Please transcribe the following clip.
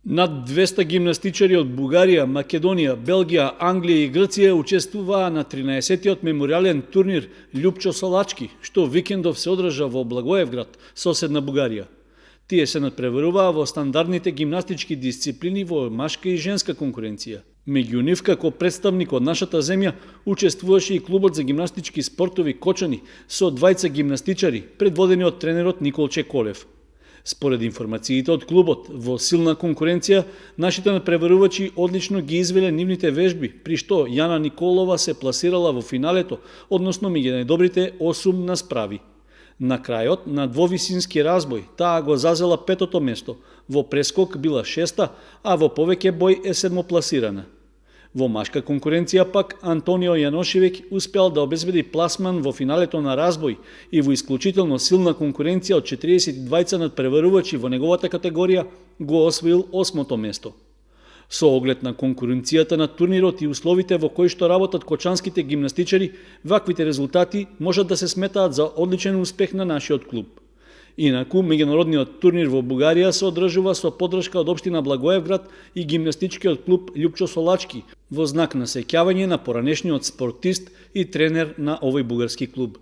Над 200 гимнастичари од Бугарија, Македонија, Белгија, Англија и Грција учествуваа на 13-тиот мемориален турнир Љупчо Салачки, што викендов се одржа во Благоевград, соседна Бугарија. Тие се надпреваруваа во стандардните гимнастички дисциплини во машка и женска конкуренција. Меѓу нив, како представник од нашата земја, учествуваше и клубот за гимнастички спортови Кочани со двајца гимнастичари, предводени од тренерот Николче Колев. Според информациите од клубот, во силна конкуренција, нашите надпреварувачи одлично ги извеле нивните вежби, при што Јана Николова се пласирала во финалето, односно меѓу најдобрите 8 насправи. На крајот, на двовисински разбој, таа го зазела 5-то место, во прескок била 6-та, а во повеќе бој е 7-пласирана. Во машка конкуренција пак Антонио Јаношевиќ успеал да обезбеди пласман во финалето на разбој и во исклучително силна конкуренција од 42 надпреварувачи во неговата категорија го освоил 8-то место. Со оглед на конкуренцијата на турнирот и условите во кои што работат кочанските гимнастичари, ваквите резултати можат да се сметаат за одличен успех на нашиот клуб. Инаку, меѓународниот турнир во Бугарија се одржува со поддршка од општина Благоевград и гимнастичкиот клуб Љупчо Салачки во знак на сеќавање на поранешниот спортист и тренер на овој бугарски клуб.